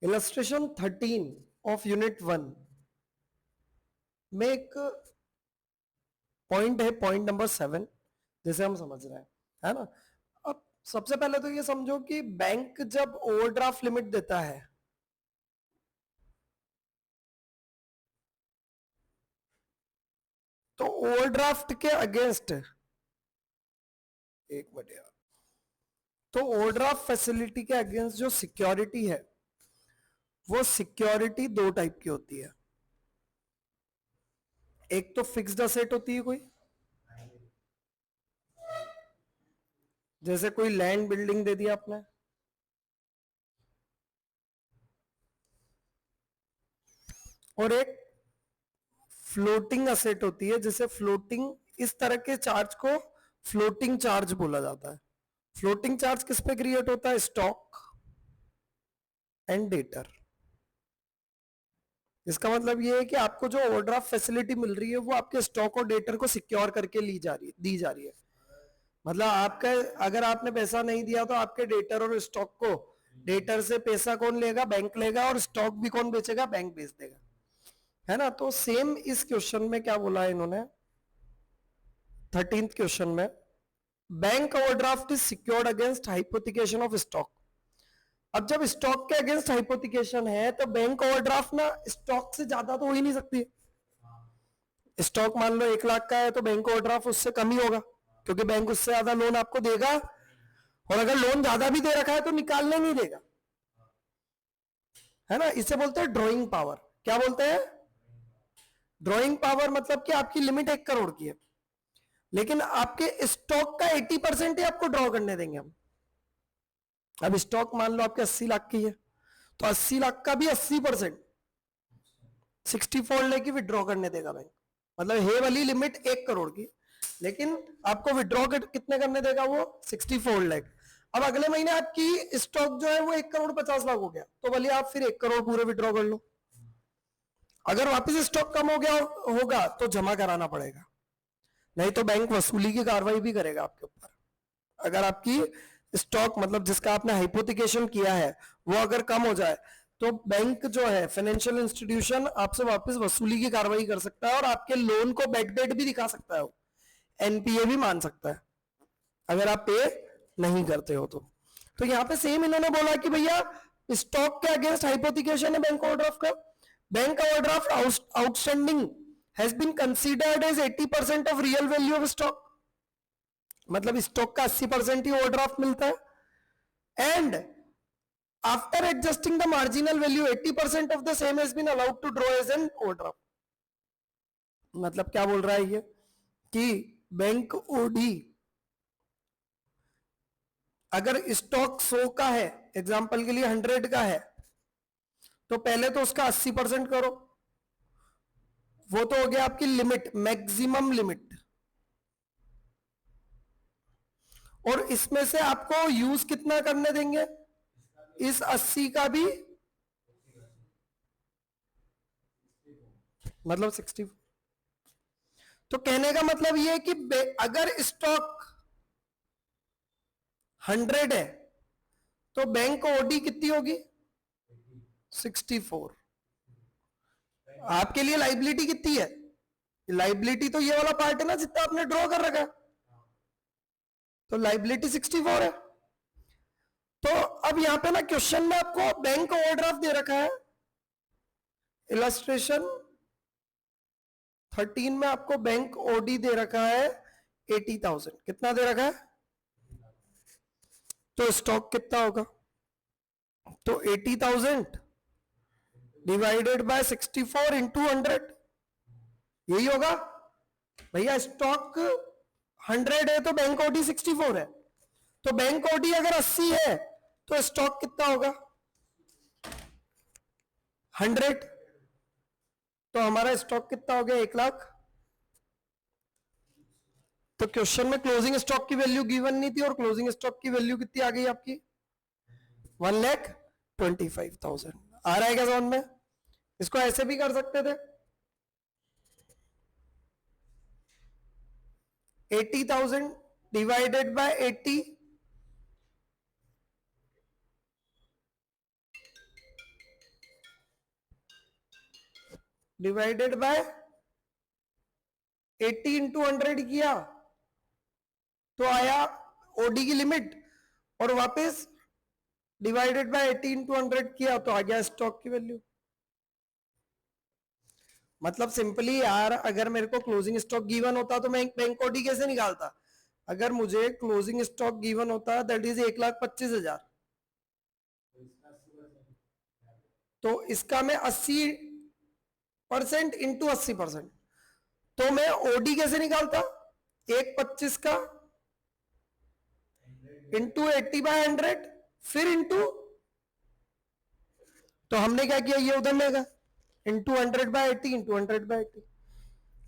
Illustration 13 of unit 1 में एक point है, पॉइंट नंबर 7, जिसे हम समझ रहे हैं, है ना। अब सबसे पहले तो ये समझो कि बैंक जब ओवरड्राफ्ट लिमिट देता है तो ओवरड्राफ्ट के अगेंस्ट, एक मिनट यार, तो ओवरड्राफ्ट फैसिलिटी के अगेंस्ट जो सिक्योरिटी है वो सिक्योरिटी दो टाइप की होती है। एक तो फिक्स्ड असेट होती है कोई, जैसे कोई लैंड बिल्डिंग दे दिया आपने, और एक फ्लोटिंग असेट होती है, जिसे फ्लोटिंग, इस तरह के चार्ज को फ्लोटिंग चार्ज बोला जाता है। फ्लोटिंग चार्ज किस पे क्रिएट होता है? Stock and debtor. इसका मतलब ये है कि आपको जो ओवरड्राफ्ट फैसिलिटी मिल रही है वो आपके स्टॉक और डेटर को सिक्योर करके दी जा रही है। मतलब आपका, अगर आपने पैसा नहीं दिया तो आपके डेटर और स्टॉक को, डेटर से पैसा कौन लेगा? बैंक लेगा, और स्टॉक भी कौन बेचेगा? बैंक बेच देगा, है ना। तो सेम इस क्वेश्चन में क्या बोला है इन्होंने, 13th क्वेश्चन में, bank overdraft is secured against hypothecation of stock. अब जब स्टॉक के अगेंस्ट हाइपोथिकेशन है तो बैंक ओवरड्राफ्ट ना स्टॉक से ज्यादा तो हो ही नहीं सकती। स्टॉक मान लो 1 लाख का है तो बैंक ओवरड्राफ्ट उससे कम ही होगा, क्योंकि बैंक उससे ज्यादा लोन आपको देगा, और अगर लोन ज्यादा भी दे रखा है तो निकालने नहीं देगा, है ना। इसे बोलते हैं ड्रॉइंग पावर। क्या बोलते हैं? Drawing power. मतलब कि आपकी लिमिट 1 करोड़ की है, लेकिन आपके स्टॉक का 80% ही आपको ड्रॉ करने देंगे हम। अब स्टॉक मान लो आपके 80 लाख की है, तो 80 लाख का भी 80%, 64 लेके विड्रॉ करने देगा बैंक। मतलब है वाली लिमिट 1 करोड़ की, लेकिन आपको विड्रॉ कितने करने देगा वो? 64 लाख। अब अगले महीने आपकी स्टॉक जो है वो 1 करोड़ 50 लाख हो गया, तो बोलिए आप फिर 1 करोड़ पूरे विड्रॉ कर लो। अगर वापस स्टॉक कम हो गया होगा तो जमा कराना पड़ेगा, नहीं तो बैंक वसूली की कार्रवाई भी करेगा आपके ऊपर। अगर आपकी स्टॉक, मतलब जिसका आपने हाइपोथिकेशन किया है, वो अगर कम हो जाए तो बैंक जो है, फाइनेंशियल इंस्टीट्यूशन, आपसे वापस वसूली की कार्रवाई कर सकता है, और आपके लोन को बैक डेट भी दिखा सकता है, एनपीए भी मान सकता है अगर आप पे नहीं करते हो तो यहां पे सेम इन्होंने बोला कि भैया स्टॉक के अगेंस्ट हाइपोथिकेशन है बैंक ओवरड्राफ्ट का। Bank overdraft outstanding has been considered as 80% of real value of stock. मतलब स्टॉक का 80% ही ओवरड्राफ्ट मिलता है, and after adjusting the marginal value 80% of the same has been allowed to draw as an overdraft. मतलब क्या बोल रहा है ये कि बैंक ओडी, अगर स्टॉक 100 का है, एग्जांपल के लिए 100 का है, तो पहले तो उसका 80% करो, वो तो हो गया आपकी लिमिट, मैक्सिमम लिमिट, और इसमें से आपको यूज कितना करने देंगे? इस 80 का भी, मतलब 60। तो कहने का मतलब ये है कि अगर स्टॉक 100 है तो बैंक ओडी कितनी होगी? 64। आपके लिए लाइबिलिटी कितनी है? लाइबिलिटी तो ये वाला पार्ट है ना जितना आपने ड्रॉ कर रखा है, तो लाइबिलिटी 64 है। तो अब यहां पे ना क्वेश्चन में आपको बैंक ओवरड्राफ्ट दे रखा है, इलस्ट्रेशन 13 में आपको बैंक ओडी दे रखा है 80,000। कितना दे रखा है? तो स्टॉक कितना होगा? तो 80,000 डिवाइडेड बाय 64 इंटू 100, यही होगा। भैया स्टॉक 100 है तो बैंक ओडी 64 है, तो बैंक ओडी अगर 80 है तो स्टॉक कितना होगा? 100। तो हमारा स्टॉक कितना हो गया? 1 लाख। तो क्वेश्चन में क्लोजिंग स्टॉक की वैल्यू गिवन नहीं थी, और क्लोजिंग स्टॉक की वैल्यू कितनी आ गई आपकी? 1,25,000। आ रहा है क्या समझ में? इसको ऐसे भी कर सकते थे, 80,000 divided by 80, divided by 80 into 100 किया तो आया ओडी की लिमिट, और वापस डिवाइडेड बाय 80 इंटू 100 किया तो आ गया स्टॉक की वैल्यू। मतलब सिंपली यार, अगर मेरे को क्लोजिंग स्टॉक गिवन होता तो मैं बैंक ओडी कैसे निकालता? अगर मुझे क्लोजिंग स्टॉक गिवन होता दैट इज 1,25,000, तो इसका मैं 80% इंटू 80%, तो मैं ओडी कैसे निकालता? 1,25 का इंटू 80/100 फिर इंटू, तो हमने क्या किया, ये उधर लेगा इंटू 100/80 इंटू 100/80।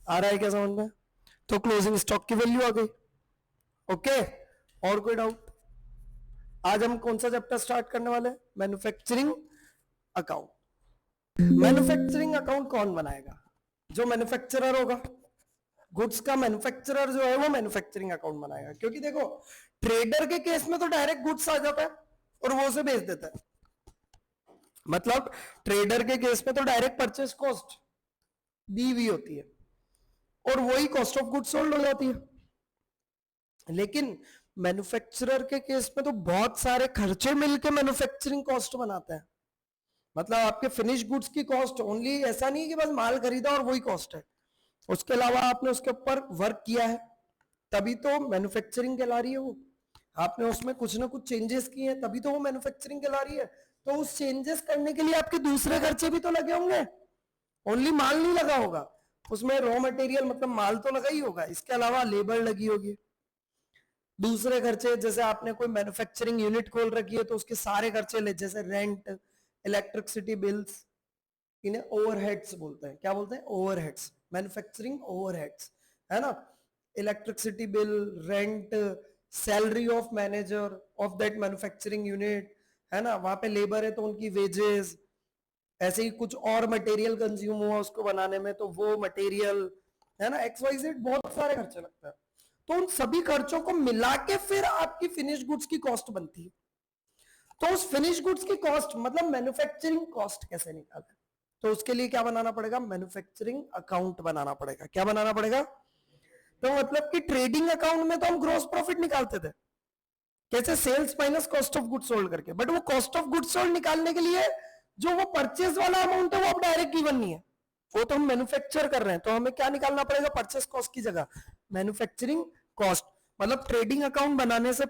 आ रहा है क्या समझ में? तो क्लोजिंग स्टॉक की वैल्यू आ गई। ओके, और कोई डाउट? आज हम कौन सा चैप्टर स्टार्ट करने वाले हैं? Manufacturing account. मैन्युफैक्चरिंग अकाउंट कौन बनाएगा? जो मैन्युफैक्चरर होगा, गुड्स का मैन्युफैक्चरर जो है वो मैन्युफैक्चरिंग अकाउंट बनाएगा। क्योंकि देखो, ट्रेडर के केस में तो डायरेक्ट गुड्स आ जाता है और वो उसे बेच देता है। मतलब ट्रेडर के केस में तो डायरेक्ट परचेस कॉस्ट दी हुई होती है और वही कॉस्ट ऑफ गुड्स सोल्ड हो जाती है। लेकिन मैन्युफैक्चरर के केस में तो बहुत सारे खर्चे मिलकर मैन्युफैक्चरिंग कॉस्ट बनाते हैं। मतलब आपके फिनिश गुड्स की कॉस्ट ओनली, ऐसा नहीं है कि बस माल खरीदा और वही कॉस्ट है, उसके अलावा आपने उसके ऊपर वर्क किया है तभी तो मैन्युफैक्चरिंग कहला रही है वो। आपने उसमें कुछ ना कुछ चेंजेस किए हैं तभी तो वो मैन्युफैक्चरिंग कहला रही है। तो उस चेंजेस करने के लिए आपके दूसरे खर्चे भी तो लगे होंगे, ओनली माल नहीं लगा होगा उसमें। रॉ मटेरियल मतलब माल तो लगा ही होगा, इसके अलावा लेबर लगी होगी, दूसरे खर्चे, जैसे आपने कोई मैन्युफैक्चरिंग यूनिट खोल रखी है तो उसके सारे खर्चे ले, जैसे रेंट, इलेक्ट्रिसिटी बिल्स, इन्हें ओवरहेड्स बोलते हैं। क्या बोलते हैं? ओवरहेड्स, मैन्युफैक्चरिंग ओवरहेड्स, है ना। Electricity bill, rent, salary of manager of that manufacturing unit, है ना। वहां पे लेबर है तो उनकी वेजेस, ऐसे ही कुछ और मटेरियल कंज्यूम हुआ उसको बनाने में तो वो मटेरियल, है ना, XYZ बहुत सारे खर्चे लगते हैं। तो उन सभी खर्चों को मिला के फिर आपकी फिनिश गुड्स की कॉस्ट बनती है। तो उस फिनिश गुड्स की कॉस्ट मतलब मैन्युफैक्चरिंग कॉस्ट कैसे निकालें? तो उसके लिए क्या बनाना पड़ेगा? मैन्युफैक्चरिंग अकाउंट बनाना पड़ेगा। क्या बनाना पड़ेगा? तो मतलब कि ट्रेडिंग अकाउंट में तो हम ग्रॉस प्रॉफिट निकालते थे, कैसे? Sales minus cost of goods sold करके। बट वो कॉस्ट ऑफ गुड्स सोल्ड निकालने के लिए जो वो परचेज वाला अमाउंट है वो अब डायरेक्ट गिवन नहीं है, वो तो हम मैन्युफैक्चर कर रहे हैं। तो हमें क्या निकालना पड़ेगा? परचेस कॉस्ट की जगह मैन्युफैक्चरिंग कॉस्ट। मतलब ट्रेडिंग अकाउंट बनाने से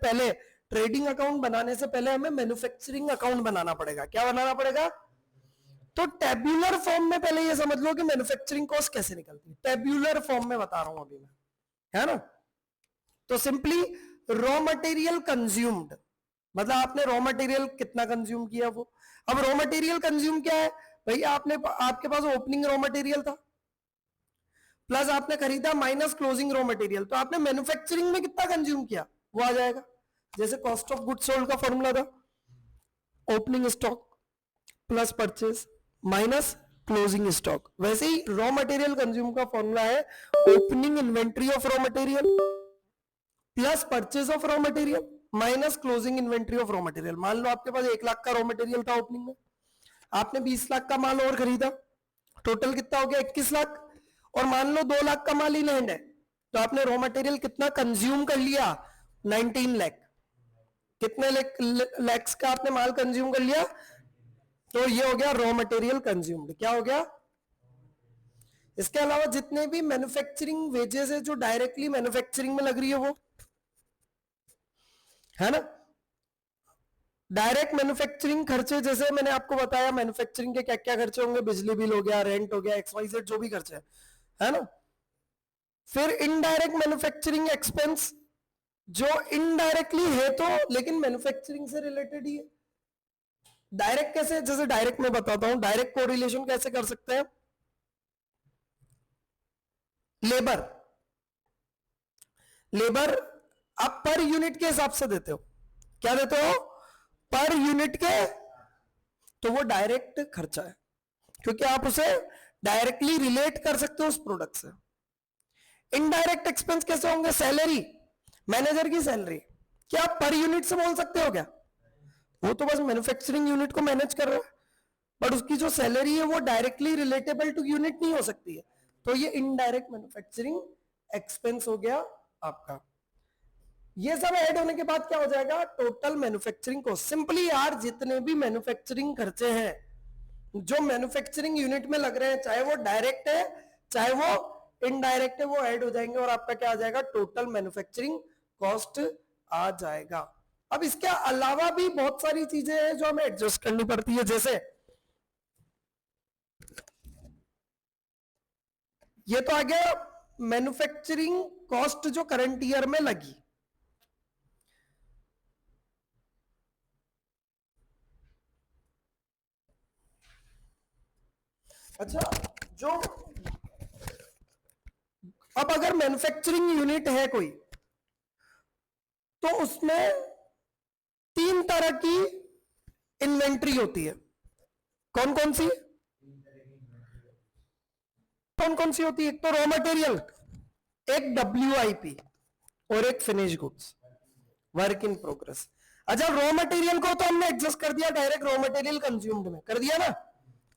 पहले, हमें मैन्युफैक्चरिंग अकाउंट बनाना पड़ेगा। क्या बनाना पड़ेगा? तो टेब्यूलर फॉर्म में पहले ये समझ लो कि मैन्युफैक्चरिंग कॉस्ट कैसे निकलती है। टेब्यूलर फॉर्म में बता रहा हूं अभी मैं, है ना। तो सिंपली रॉ मटेरियल कंज्यूम्ड, मतलब आपने रॉ मटेरियल कितना कंज्यूम किया वो। अब रॉ मटेरियल कंज्यूम क्या है भैया? आपके पास ओपनिंग रॉ मटेरियल था प्लस आपने खरीदा माइनस क्लोजिंग रॉ मटेरियल, तो आपने मैन्युफैक्चरिंग में कितना कंज्यूम किया वो आ जाएगा। जैसे कॉस्ट ऑफ गुड्स सोल्ड का फॉर्मूला था opening stock plus purchase minus closing stock, वैसे ही रॉ मटेरियल कंज्यूम का फॉर्मूला है opening inventory of raw material plus purchase of raw material minus closing inventory of raw material. मान लो आपके पास 1 लाख का raw material था opening में, आपने 20 लाख का माल और खरीदा, टोटल कितना हो गया? 21 लाख। और मान लो 2 लाख का माल इन हैंड है, तो आपने रॉ मटेरियल कितना कंज्यूम कर लिया? 19 लाख। कितने लैक्स का आपने माल कंज्यूम कर लिया? तो ये हो गया रॉ मटेरियल कंज्यूम्ड। क्या हो गया? इसके अलावा जितने भी मैन्युफैक्चरिंग वेजेस है जो डायरेक्टली मैन्युफैक्चरिंग में लग रही है वो, है ना। डायरेक्ट मैन्युफैक्चरिंग खर्चे, जैसे मैंने आपको बताया मैन्युफैक्चरिंग के क्या क्या खर्चे होंगे, बिजली बिल हो गया, रेंट हो गया, XYZ जो भी खर्चे है ना। फिर इनडायरेक्ट मैन्युफैक्चरिंग एक्सपेंस जो इनडायरेक्टली है तो लेकिन मैन्युफैक्चरिंग से रिलेटेड ही है। डायरेक्ट कैसे? जैसे डायरेक्ट मैं बताता हूं, डायरेक्ट कोरिलेशन कैसे कर सकते हैं। लेबर आप पर यूनिट के हिसाब से देते हो। क्या देते हो? पर यूनिट के। तो वो डायरेक्ट खर्चा है क्योंकि आप उसे डायरेक्टली रिलेट कर सकते हो उस प्रोडक्ट से। इनडायरेक्ट एक्सपेंस कैसे होंगे? सैलरी, मैनेजर की सैलरी, क्या आप पर यूनिट से बोल सकते हो क्या? वो तो बस मैन्युफैक्चरिंग यूनिट को मैनेज कर रहा है, बट उसकी जो सैलरी है वो डायरेक्टली रिलेटेबल टू यूनिट नहीं हो सकती है, तो ये इनडायरेक्ट मैन्युफैक्चरिंग एक्सपेंस हो गया आपका। ये सब ऐड होने के बाद क्या हो जाएगा, टोटल मैन्युफैक्चरिंग कॉस्ट। सिंपली यार जितने भी मैन्युफैक्चरिंग खर्चे हैं जो मैन्युफैक्चरिंग यूनिट में लग रहे हैं, चाहे वो डायरेक्ट है चाहे वो इनडायरेक्ट है, वो ऐड हो जाएंगे और आपका क्या आ जाएगा, टोटल मैन्युफैक्चरिंग कॉस्ट आ जाएगा। अब इसके अलावा भी बहुत सारी चीजें हैं जो हमें एडजस्ट करनी पड़ती है, जैसे ये तो आ गया मैन्युफैक्चरिंग कॉस्ट जो करंट ईयर में लगी। अच्छा, जो अब अगर मैन्युफैक्चरिंग यूनिट है कोई, तो उसमें तीन तरह की इन्वेंट्री होती है। कौन कौन सी, कौन कौन सी होती है? एक तो रॉ मटेरियल, एक WIP और एक finish goods, work in progress. अच्छा, रॉ मटेरियल को तो हमने एडजस्ट कर दिया, डायरेक्ट रॉ मटेरियल कंज्यूम्ड में कर दिया ना,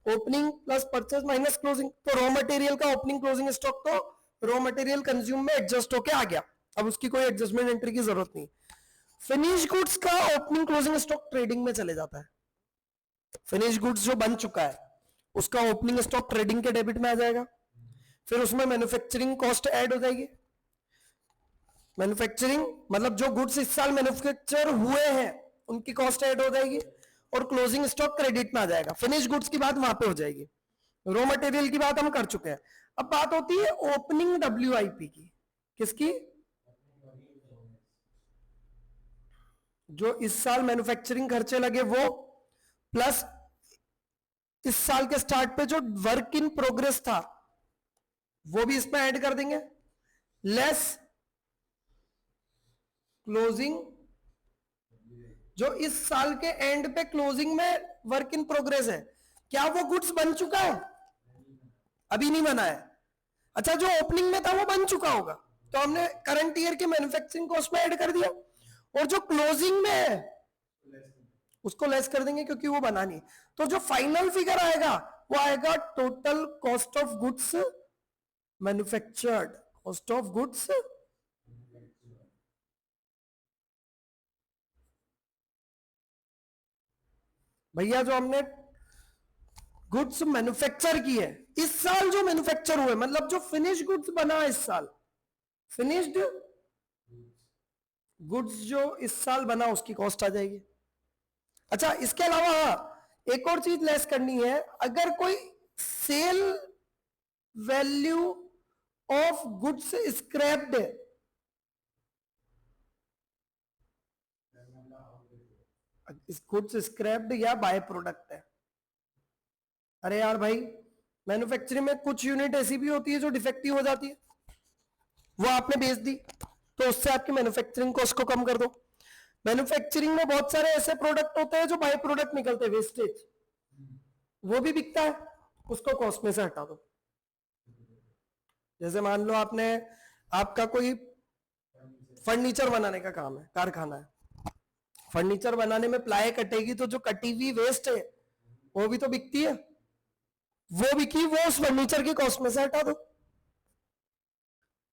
opening plus purchase minus closing. तो रॉ मटेरियल का ओपनिंग क्लोजिंग स्टॉक तो रॉ मटेरियल कंज्यूम में एडजस्ट होके आ गया, अब उसकी कोई एडजस्टमेंट एंट्री की जरूरत नहीं। फिनिश गुड्स का ओपनिंग क्लोजिंग स्टॉक ट्रेडिंग में चले जाता है। फिनिश गुड्स जो बन चुका है उसका ओपनिंग स्टॉक ट्रेडिंग के डेबिट में आ जाएगा, फिर उसमें मैन्युफैक्चरिंग कॉस्ट ऐड हो जाएगी। मैन्युफैक्चरिंग मतलब जो गुड्स इस साल मैन्युफैक्चर हुए हैं उनकी कॉस्ट ऐड हो जाएगी और क्लोजिंग स्टॉक क्रेडिट में आ जाएगा। फिनिश गुड्स की बात वहां पे हो जाएगी, रॉ मटेरियल की बात हम कर चुके हैं। अब बात होती है ओपनिंग WIP की। किसकी? जो इस साल मैन्युफैक्चरिंग खर्चे लगे वो, प्लस इस साल के स्टार्ट पे जो वर्क इन प्रोग्रेस था वो भी इसमें ऐड कर देंगे, लेस क्लोजिंग, जो इस साल के एंड पे क्लोजिंग में वर्क इन प्रोग्रेस है। क्या वो गुड्स बन चुका है? अभी नहीं बना है। अच्छा, जो ओपनिंग में था वो बन चुका होगा, तो हमने करंट ईयर के मैन्युफैक्चरिंग कॉस्ट में ऐड कर दिया, और जो क्लोजिंग में है उसको लेस कर देंगे क्योंकि वो बना नहीं। तो जो फाइनल फिगर आएगा वो आएगा total cost of goods manufactured, cost of goods. भैया जो हमने गुड्स मैन्युफैक्चर की है इस साल, जो मैन्युफैक्चर हुए मतलब जो फिनिश गुड्स बना इस साल, फिनिश्ड गुड्स जो इस साल बना उसकी कॉस्ट आ जाएगी। अच्छा, इसके अलावा एक और चीज लेस करनी है, अगर कोई sale value of goods scrapped है, गुड्स स्क्रैप्ड या बाय प्रोडक्ट है। अरे यार भाई, मैन्युफैक्चरिंग में कुछ यूनिट ऐसी भी होती है जो डिफेक्टिव हो जाती है, वो आपने बेच दी तो उससे आपकी मैन्युफैक्चरिंग कॉस्ट को कम कर दो। मैन्युफैक्चरिंग में बहुत सारे ऐसे प्रोडक्ट होते हैं जो बाय प्रोडक्ट निकलते हैं, वेस्टेज, वो भी बिकता है, उसको कॉस्ट में से हटा दो। जैसे मान लो आपने, आपका कोई फर्नीचर बनाने का काम है, कारखाना है, फर्नीचर बनाने में प्लाई कटेगी तो जो कटी हुई वेस्ट है वो भी तो बिकती है, वो बिकी, वो उस फर्नीचर की कॉस्ट में से हटा दो,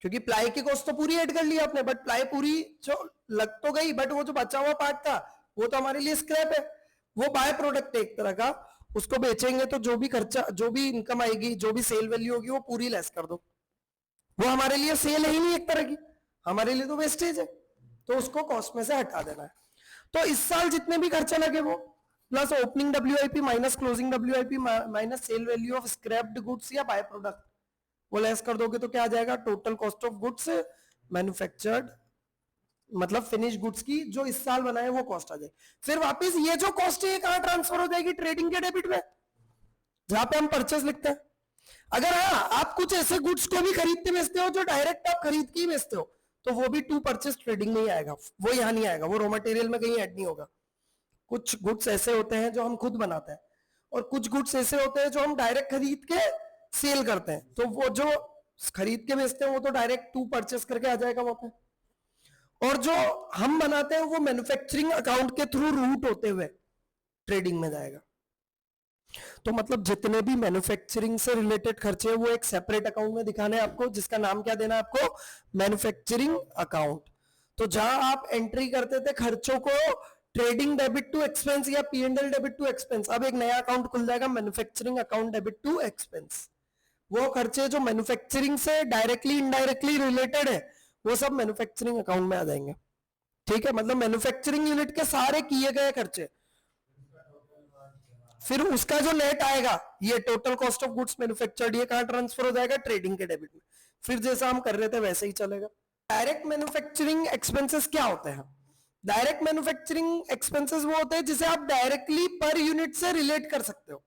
क्योंकि प्लाई की कॉस्ट तो पूरी ऐड कर ली आपने, बट प्लाई पूरी जो लग तो गई, बट वो जो बचा हुआ पार्ट था वो तो हमारे लिए स्क्रैप है, वो बाय प्रोडक्ट है एक तरह का, उसको बेचेंगे तो जो भी खर्चा, जो भी इनकम आएगी, जो भी सेल वैल्यू होगी वो पूरी लेस कर दो, वो हमारे लिए सेल है ही नहीं एक तरह की, हमारे लिए तो वेस्टेज है, तो उसको कॉस्ट में से हटा देना है। तो इस साल जितने भी खर्चे लगे वो plus opening WIP minus closing WIP minus cell value of scraped goods या बाय प्रोडक्ट, वो लेस कर दोगे तो क्या आ जाएगा, total cost of goods manufactured, मतलब फिनिश गुड्स की जो इस साल बनाए वो कॉस्ट आ जाएगी। फिर वापस ये जो कॉस्ट है कहां ट्रांसफर हो जाएगी, ट्रेडिंग के डेबिट में, जहां पे हम परचेज लिखते हैं। अगर हाँ आप कुछ ऐसे गुड्स को भी खरीदते बेचते हो जो डायरेक्ट आप खरीद के ही बेचते हो, तो वो भी टू परचेज ट्रेडिंग में ही आएगा, वो यहां नहीं आएगा, वो रॉ मटेरियल में कहीं ऐड नहीं होगा। कुछ गुड्स ऐसे होते हैं जो हम खुद बनाते हैं, और कुछ गुड्स ऐसे होते हैं जो हम डायरेक्ट खरीद के सेल करते हैं, तो वो जो खरीद के बेचते हैं वो तो डायरेक्ट टू परचेस करके आ जाएगा वहां पे, और जो हम बनाते हैं वो मैन्युफैक्चरिंग अकाउंट के थ्रू रूट होते हुए ट्रेडिंग में जाएगा। तो मतलब जितने भी मैन्युफैक्चरिंग से रिलेटेड खर्चे हैं वो एक सेपरेट अकाउंट में दिखाने हैं आपको, जिसका नाम क्या देना है आपको, मैन्युफैक्चरिंग अकाउंट। तो जहां आप एंट्री करते थे खर्चों को ट्रेडिंग डेबिट टू एक्सपेंस या पीएनएल डेबिट टू एक्सपेंस, अब एक नया अकाउंट खुल जाएगा manufacturing account debit to expense. वो खर्चे जो मैन्युफैक्चरिंग से डायरेक्टली इनडायरेक्टली रिलेटेड है वो सब मैन्युफैक्चरिंग अकाउंट में आ जाएंगे। ठीक है, मतलब मैन्युफैक्चरिंग यूनिट के सारे किए गए खर्चे, फिर उसका जो नेट आएगा ये total cost of goods manufactured, ये कहां ट्रांसफर हो जाएगा, ट्रेडिंग के डेबिट में। फिर जैसा हम कर रहे थे वैसे ही चलेगा। डायरेक्ट मैन्युफैक्चरिंग एक्सपेंसेस क्या होते हैं? डायरेक्ट मैन्युफैक्चरिंग एक्सपेंसेस वो होते हैं जिसे आप डायरेक्टली पर यूनिट से रिलेट कर सकते हो।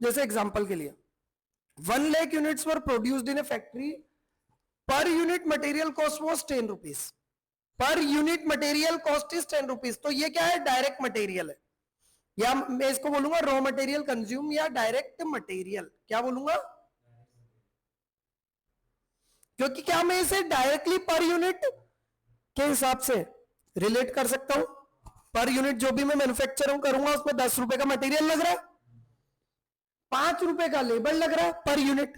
जैसे एग्जांपल के लिए 1 lakh units were produced in A factory, per unit material cost was 10 rupees, per unit material cost is 10 rupees. तो ये क्या है, डायरेक्ट मटेरियल है, या मैं इसको बोलूंगा रॉ मटेरियल कंज्यूम या डायरेक्ट मटेरियल, क्या बोलूंगा, क्योंकि क्या मैं इसे डायरेक्टली पर यूनिट के हिसाब से रिलेट कर सकता हूं। पर यूनिट जो भी मैं मैन्युफैक्चर करूंगा उसमें 10 रुपए का मटेरियल लग रहा है, 5 रुपए का लेबर लग रहा है पर यूनिट।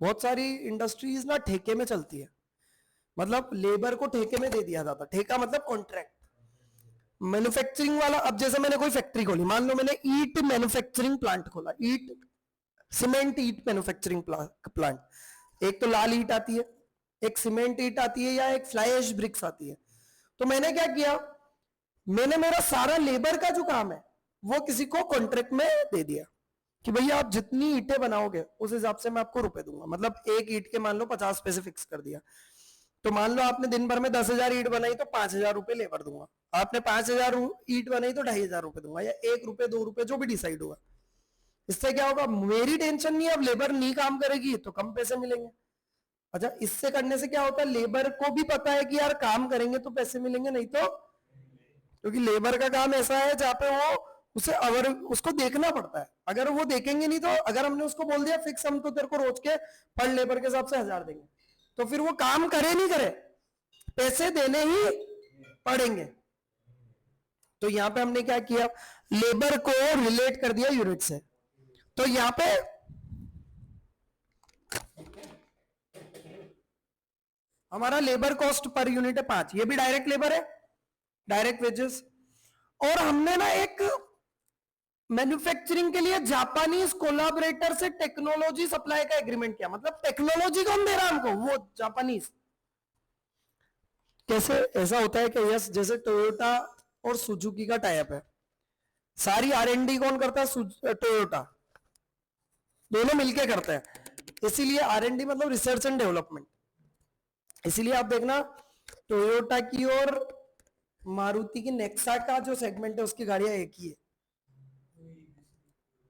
बहुत सारी इंडस्ट्रीज ना ठेके में चलती है, मतलब लेबर को ठेके में दे दिया जाता, ठेका मतलब कॉन्ट्रैक्ट। मैन्युफैक्चरिंग वाला, अब जैसे मैंने कोई फैक्ट्री खोली, मान लो मैंने ईट मैन्युफैक्चरिंग प्लांट खोला, ईट सीमेंट ईट मैन्युफैक्चरिंग प्लांट, एक तो लाल ईट आती है, एक सीमेंट ईट आती है, या एक फ्लाई ऐश ब्रिक्स आती है। तो मैंने क्या किया, मैंने मेरा सारा लेबर का जो काम है वो किसी को कॉन्ट्रैक्ट में दे दिया कि भैया आप जितनी ईंटें बनाओगे उस हिसाब से मैं आपको रुपए दूंगा, मतलब एक ईंट के मान लो 50 पैसे फिक्स कर दिया। तो मान लो आपने दिन भर में 10,000 ईंट बनाई तो 5,000 रुपए लेबर दूंगा, आपने 5,000 ईंट बनाई तो 2,500 रुपए दूंगा, या 1 रुपए 2 रुपए जो भी डिसाइड होगा। इससे क्या होगा, मेरी टेंशन नहीं है, अब लेबर नहीं काम करेगी तो कम पैसे मिलेंगे। अच्छा, इससे करने से क्या होता है, लेबर को भी पता है कि यार काम करेंगे तो पैसे मिलेंगे, नहीं तो, क्योंकि लेबर का काम ऐसा है जहां पे वो उसे अगर उसको देखना पड़ता है, अगर वो देखेंगे नहीं तो, अगर हमने उसको बोल दिया फिक्स हम तो तेरे को रोज के पर लेबर के हिसाब से 1,000 देंगे, तो फिर वो काम करे नहीं करे पैसे देने ही पड़ेंगे। तो यहां पे हमने क्या किया, लेबर को रिलेट कर दिया यूनिट से। तो यहां पे हमारा लेबर कॉस्ट पर यूनिट है 5, ये भी डायरेक्ट लेबर है, डायरेक्ट वेजेस। और हमने ना एक मैन्युफैक्चरिंग के लिए जापानीज कोलैबोरेटर से टेक्नोलॉजी सप्लाई का एग्रीमेंट किया, मतलब टेक्नोलॉजी कौन दे रहा है हमको, वो जापानीज। कैसे ऐसा होता है कि यस, जैसे टोयोटा और सुजुकी का टाइप है, सारी R&D कौन करता है, टोयोटा, दोनों मिलके करते हैं। इसीलिए R&D मतलब रिसर्च एंड डेवलपमेंट। इसीलिए आप देखना टोयोटा की और मारुति की नेक्सा का जो सेगमेंट है उसकी गाड़ियां एक ही है,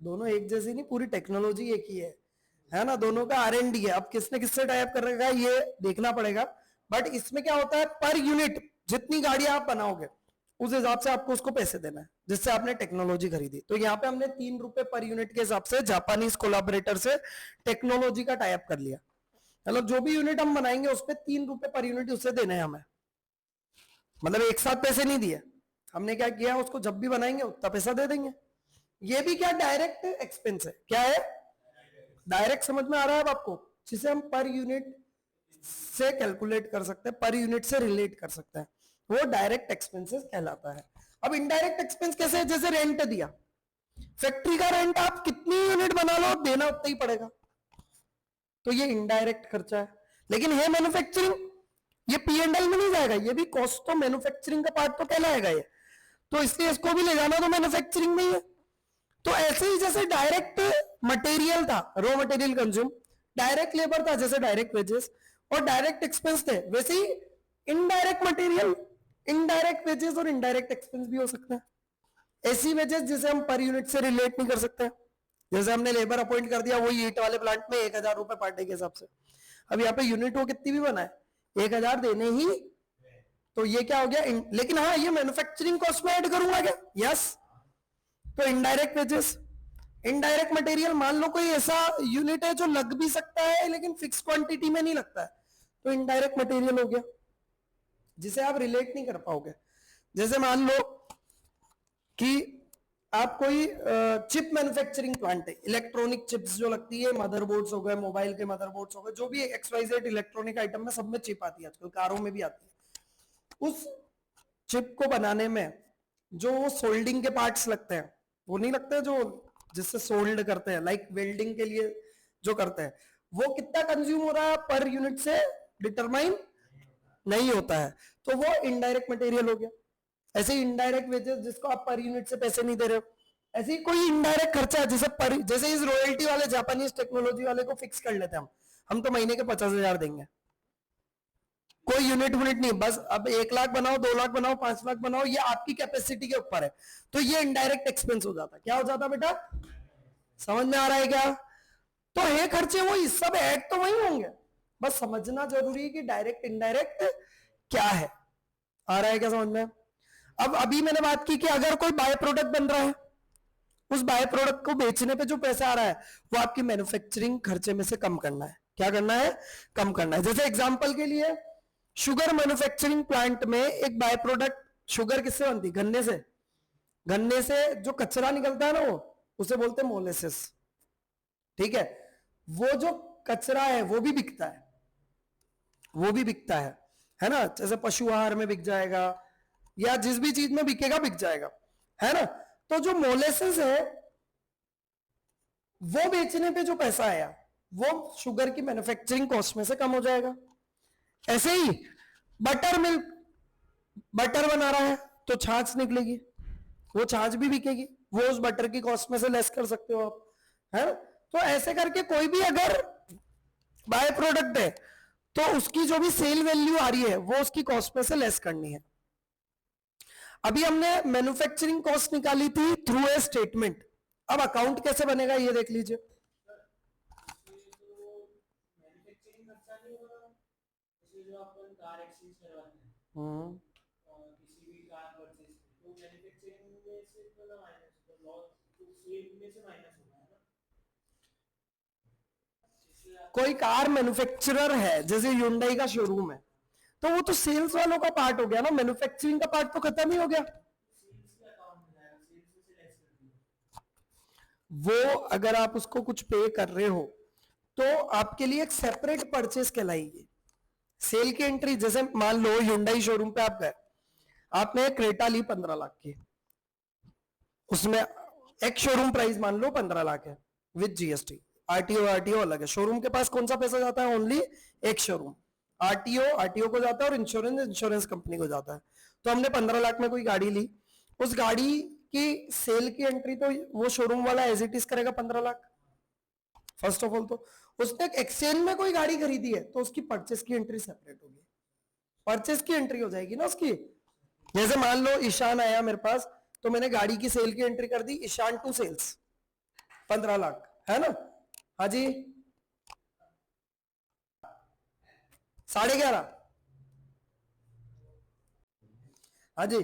दोनों एक जैसी नहीं, पूरी टेक्नोलॉजी एक ही है ना, दोनों का R&D है। अब किसने किससे टाइप कर रखा है ये देखना पड़ेगा, बट इसमें क्या होता है, पर यूनिट जितनी गाड़ियां आप बनाओगे उस हिसाब से आपको उसको पैसे देना है जिससे आपने टेक्नोलॉजी खरीदी। तो यहाँ पे हमने 3 रुपए पर यूनिट के हिसाब से जापानीज कोलैबोरेटर से टेक्नोलॉजी का टाइप कर लिया, मतलब जो भी यूनिट हम बनाएंगे उस पर 3 रुपए पर यूनिट उससे देने हैं हमें, मतलब एक साथ पैसे नहीं दिए हमने, क्या किया उसको जब भी बनाएंगे उतना पैसा दे देंगे। ये भी क्या डायरेक्ट एक्सपेंस है, क्या है, डायरेक्ट, समझ में आ रहा है अब आपको, जिसे हम पर यूनिट से कैलकुलेट कर सकते हैं, पर यूनिट से रिलेट कर सकते हैं, वो डायरेक्ट एक्सपेंसेस कहलाता है। अब इनडायरेक्ट एक्सपेंस कैसे है, जैसे रेंट दिया, फैक्ट्री का रेंट आप कितनी यूनिट बना लो देना उतना ही पड़ेगा, तो ये इनडायरेक्ट खर्चा है। लेकिन है मैन्युफैक्चरिंग, ये P&L में नहीं जाएगा, ये भी कॉस्ट तो मैन्युफैक्चरिंग का पार्ट तो कहलाएगा ये, तो इसलिए इसको भी ले जाना तो मैन्युफैक्चरिंग में ही है। तो ऐसे ही जैसे डायरेक्ट मटेरियल था, raw material consume, direct labour था जैसे डायरेक्ट वेजेस, और डायरेक्ट एक्सपेंस थे वैसे ही इनडायरेक्ट मटेरियल, इनडायरेक्ट वेजेस और इनडायरेक्ट एक्सपेंस भी हो सकता है। ऐसी वेजेस जिसे हम पर यूनिट से रिलेट नहीं कर सकते, जैसे हमने लेबर अपॉइंट कर दिया वही ईट वाले प्लांट में 1,000 रुपए पर डे के हिसाब से, अब यहाँ पे यूनिट वो कितनी भी बनाए 1,000 देने ही, तो ये क्या हो गया, लेकिन हाँ ये मैन्युफैक्चरिंग कॉस्ट में ऐड करूंगा क्या, यस। तो इनडायरेक्ट वेजेस, इनडायरेक्ट मटेरियल, मान लो कोई ऐसा यूनिट है जो लग भी सकता है लेकिन फिक्स क्वांटिटी में नहीं लगता है, तो इनडायरेक्ट मटेरियल हो गया जिसे आप रिलेट नहीं कर पाओगे। जैसे मान लो कि आप कोई चिप मैन्युफैक्चरिंग प्लांट है, इलेक्ट्रॉनिक चिप्स जो लगती है, मदरबोर्ड्स हो गए, मोबाइल के मदरबोर्ड्स हो गए, जो भी XYZ इलेक्ट्रॉनिक आइटम में सब में चिप आती है, आजकल कारों में भी आती है। उस चिप को बनाने में जो सोल्डिंग के पार्ट्स लगते हैं, वो नहीं लगते जो जिससे सोल्ड करते हैं, लाइक वेल्डिंग के लिए जो करते हैं, वो कितना कंज्यूम हो रहा है पर यूनिट से डिटरमाइन नहीं होता है, तो वो इनडायरेक्ट मटेरियल हो गया। ऐसे ही इनडायरेक्ट वेजेस जिसको आप पर यूनिट से पैसे नहीं दे रहे हो, ऐसे ही कोई इनडायरेक्ट खर्चा है जैसे इस रॉयल्टी वाले जापानीज टेक्नोलॉजी वाले को फिक्स कर लेते हैं हम तो महीने के 50,000 देंगे, कोई यूनिट नहीं, बस अब 1 लाख बनाओ, 2 लाख बनाओ, 5 लाख बनाओ, ये आपकी कैपेसिटी के ऊपर है, तो ये इनडायरेक्ट एक्सपेंस हो जाता है। क्या हो जाता बेटा, समझ में आ रहा है क्या? तो ये खर्चे वही सब ऐड तो वही होंगे, बस समझना जरूरी है कि डायरेक्ट इनडायरेक्ट क्या है। आ रहा है क्या समझ में? अब अभी मैंने बात की कि अगर कोई बाय प्रोडक्ट बन रहा है, उस बाय प्रोडक्ट को बेचने पे जो पैसा आ रहा है वो आपकी मैन्युफैक्चरिंग खर्चे में से कम करना है। क्या करना है? कम करना है। जैसे एग्जांपल के लिए शुगर मैन्युफैक्चरिंग प्लांट में एक बाय प्रोडक्ट शुगर किससे बनती है? गन्ने से। गन्ने से जो कचरा निकलता है ना, वो उसे बोलते हैं मोलेसिस। ठीक है, वो जो कचरा है वो भी बिकता है, वो भी बिकता है ना? जैसे पशु आहार में बिक जाएगा या जिस भी चीज में बिकेगा बिक जाएगा, है ना? तो जो मोलेसिस है वो बेचने पे जो पैसा आया वो शुगर की मैन्युफैक्चरिंग कॉस्ट में से कम हो जाएगा। ऐसे ही बटर मिल्क, बटर बना रहा है तो छाछ निकलेगी, वो छाछ भी बिकेगी, वो उस बटर की कॉस्ट में से लेस कर सकते हो आप, है ना? तो ऐसे करके कोई भी अगर बाय प्रोडक्ट है तो उसकी जो भी सेल वैल्यू आ रही है वो उसकी कॉस्ट में से लेस करनी है। अभी हमने मैन्युफैक्चरिंग कॉस्ट निकाली थी थ्रू ए स्टेटमेंट, अब अकाउंट कैसे बनेगा ये देख लीजिए। जो अपन कार एक्सचेंज करवाते हैं किसी भी कार परचेज तो मैन्युफैक्चरिंग में से मतलब माइनस तो लॉस तो सेल में से माइनस होगा है ना। कोई कार मैन्युफैक्चरर है, जैसे ह्युंडई का शोरूम है, तो वो तो सेल्स वालों का पार्ट हो गया ना, मैन्युफैक्चरिंग का पार्ट तो खत्म ही हो गया। सेल्स के अकाउंट में जाएगा, सेल्स में से लेस कर दिया। वो अगर आप उसको कुछ पे कर रहे हो तो आपके लिए एक सेपरेट परचेज कहलाएगी। सेल की एंट्री, जैसे मान लो ह्युंडई शोरूम पे आप गए, आपने क्रेटा ली 15 लाख की, उसमें एक शोरूम प्राइस मान लो 15 लाख है विद जीएसटी, आरटीओ अलग है। शोरूम के पास कौन सा पैसा जाता है? ओनली एक शोरूम, आरटीओ को जाता है और इंश्योरेंस कंपनी को जाता है। तो हमने 15 लाख में कोई गाड़ी ली, उस गाड़ी की सेल की एंट्री तो वो शोरूम वाला एज इट इज करेगा 15 लाख। फर्स्ट ऑफ ऑल तो उसने एक्सचेंज में कोई गाड़ी खरीदी है तो उसकी परचेस की एंट्री सेपरेट होगी, परचेस की एंट्री हो जाएगी ना उसकी। जैसे मान लो ईशान आया मेरे पास, तो मैंने गाड़ी की सेल की एंट्री कर दी, ईशान टू सेल्स 15 लाख, है ना? हाँ जी, 11.5। हाँ जी,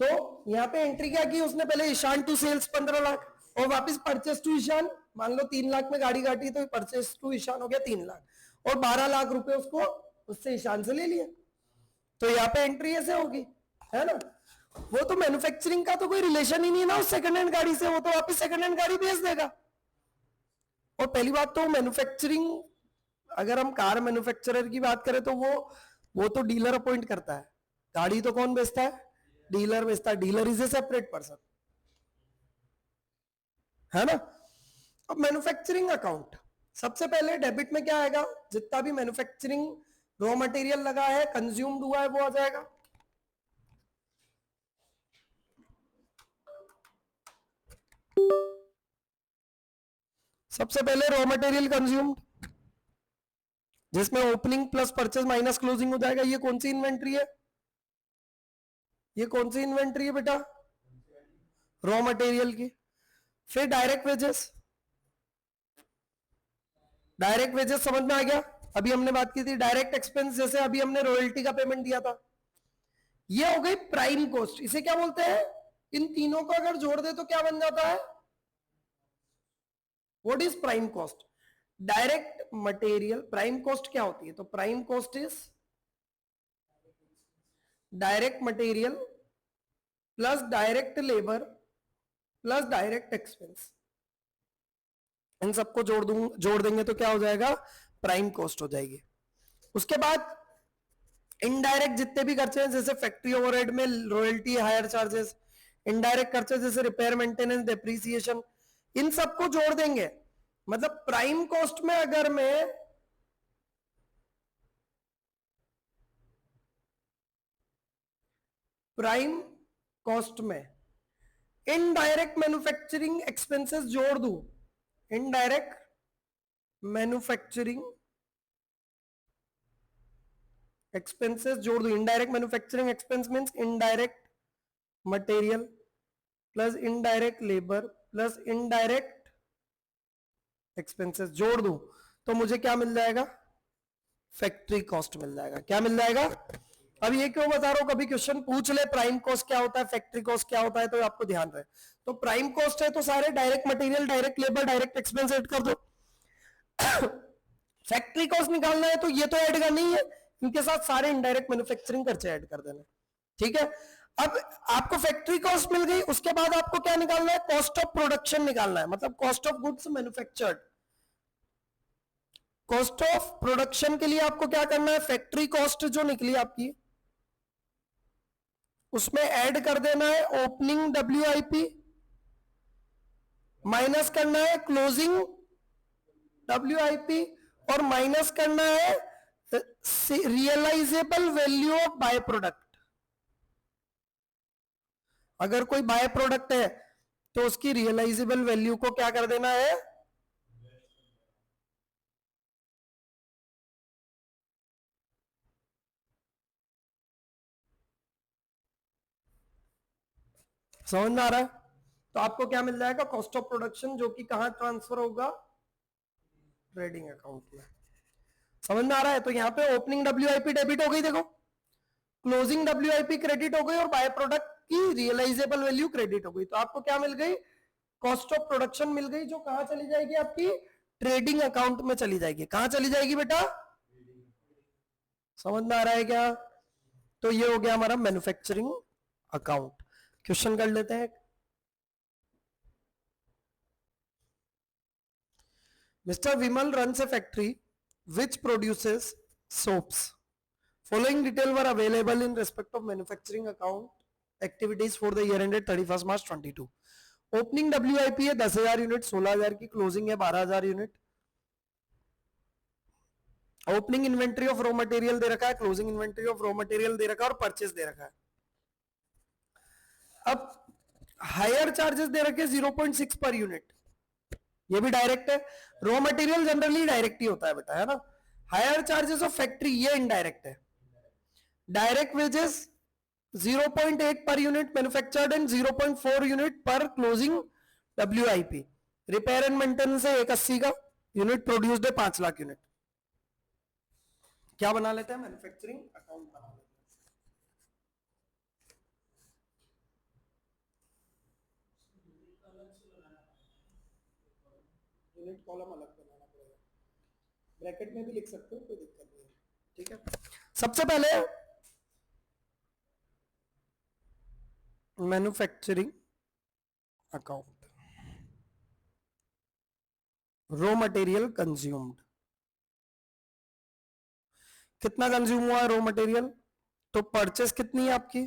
तो यहां पे एंट्री क्या की उसने? पहले ईशान टू सेल्स 15 लाख और वापस परचेस टू ईशान, मान लो 3 लाख में गाड़ी काटी तो परचेस टू ईशान हो गया 3 लाख और 12 लाख रुपए उसको उससे ईशान से ले लिए। तो यहाँ पे एंट्री ऐसे होगी, है ना? वो तो मैन्युफैक्चरिंग का तो कोई रिलेशन ही नहीं है ना उस सेकंड हैंड गाड़ी से, वो तो वापस सेकंड हैंड गाड़ी बेच देगा। और पहली बात तो मैन्युफैक्चरिंग, अगर हम कार मैन्युफैक्चरर की बात करें तो वो तो डीलर अपॉइंट करता है, गाड़ी तो कौन बेचता है? डीलर बेचता है। Dealer is a separate person, है ना? अब मैन्युफैक्चरिंग अकाउंट, सबसे पहले डेबिट में क्या आएगा? जितना भी मैन्युफैक्चरिंग रॉ मटेरियल लगा है, कंज्यूम्ड हुआ है, वो आ जाएगा। सबसे पहले रॉ मटेरियल कंज्यूम्ड, जिसमें opening plus purchase minus closing हो जाएगा। ये कौन सी इन्वेंट्री है? ये कौन सी इन्वेंट्री है बेटा? रॉ मटेरियल की। फिर डायरेक्ट वेजेस, डायरेक्ट वेजेस समझ में आ गया? अभी हमने बात की थी डायरेक्ट एक्सपेंस, जैसे अभी हमने रॉयल्टी का पेमेंट दिया था, ये हो गई प्राइम कॉस्ट। इसे क्या बोलते हैं? इन तीनों को अगर जोड़ दे तो क्या बन जाता है? What is prime cost? Direct material. Prime cost क्या होती है? तो prime cost is direct material plus direct labour plus direct expense, इन सबको जोड़ देंगे तो क्या हो जाएगा, प्राइम कॉस्ट हो जाएगी। उसके बाद इनडायरेक्ट जितने भी खर्चे हैं, जैसे फैक्ट्री ओवरहेड में रॉयल्टी, हायर चार्जेस, इनडायरेक्ट खर्चे जैसे रिपेयर, मेंटेनेंस, डेप्रीसिएशन, इन सबको जोड़ देंगे। मतलब प्राइम कॉस्ट में अगर मैं प्राइम कॉस्ट में इनडायरेक्ट मैन्युफैक्चरिंग एक्सपेंसेस जोड़ दूं, इनडायरेक्ट मैन्युफैक्चरिंग एक्सपेंसेस जोड़ दूं, indirect manufacturing expense means indirect material plus indirect labour plus indirect expenses जोड़ दूं तो मुझे क्या मिल जाएगा, फैक्ट्री कॉस्ट मिल जाएगा। क्या मिल जाएगा? अब ये क्यों बता रहा हूं, कभी क्वेश्चन पूछ ले प्राइम कॉस्ट क्या होता है, फैक्ट्री कॉस्ट क्या होता है, तो आपको ध्यान रहे। तो प्राइम कॉस्ट है तो सारे direct material, direct labour, direct expense add कर दो। फैक्ट्री कॉस्ट निकालना है तो ये तो ऐड करनी है, इनके साथ सारे इनडायरेक्ट मैन्युफैक्चरिंग खर्चे ऐड कर देना। ठीक है, अब आपको फैक्ट्री कॉस्ट मिल गई, उसके बाद आपको क्या निकालना है, कॉस्ट ऑफ प्रोडक्शन निकालना है, मतलब cost of goods manufactured. Cost of production के लिए आपको क्या करना है, फैक्ट्री कॉस्ट जो निकली आपकी उसमें ऐड कर देना है ओपनिंग WIP, माइनस करना है क्लोजिंग WIP, और माइनस करना है realisable value of byproduct. अगर कोई बाय प्रोडक्ट है तो उसकी रियलाइजेबल वैल्यू को क्या कर देना है, समझ में आ रहा है? तो आपको क्या मिल जाएगा, कॉस्ट ऑफ प्रोडक्शन, जो कि कहां ट्रांसफर होगा, ट्रेडिंग अकाउंट में। समझ में आ रहा है? तो यहां पे ओपनिंग WIP डेबिट हो गई, देखो क्लोजिंग WIP क्रेडिट हो गई, और बाय प्रोडक्ट की रियलाइजेबल वैल्यू क्रेडिट हो गई। तो आपको क्या मिल गई, कॉस्ट ऑफ प्रोडक्शन मिल गई, जो कहां चली जाएगी, आपकी ट्रेडिंग अकाउंट में चली जाएगी। कहां चली जाएगी बेटा, समझ में आ रहा है क्या? तो ये हो गया हमारा मैन्युफैक्चरिंग अकाउंट। क्वेश्चन कर लेते हैं। Mister Vimal runs a factory which produces soaps. Following detail were available in respect of manufacturing account activities for the year ended 31st March 22. Opening WIP है 10,000 यूनिट, 16,000 की क्लोजिंग है 12,000 unit. Opening inventory of raw material दे रखा है, closing inventory of raw material दे रखा है, और परचेस दे रखा है। अब हायर चार्जेस दे रखे 0.6 पर यूनिट, ये भी डायरेक्ट है। रॉ मटेरियल जनरली डायरेक्ट ही होता है बेटा, है ना। हायर चार्जेस ऑफ फैक्ट्री ये इनडायरेक्ट है। Direct wages 0.8 per unit manufactured and 0.4 unit per closing WIP। Repair and maintenance है 180 का, यूनिट प्रोड्यूस्ड है 5 लाख यूनिट। क्या बना लेते हैं, मैन्युफैक्चरिंग अकाउंट बना लेते हैं। यूनिट कॉलम अलग बनाना पड़ेगा, ब्रैकेट में भी लिख सकते हो, कोई दिक्कत नहीं है। ठीक है, सबसे पहले manufacturing account, raw material consumed, कितना कंज्यूम हुआ है रॉ मटेरियल, तो परचेस कितनी है आपकी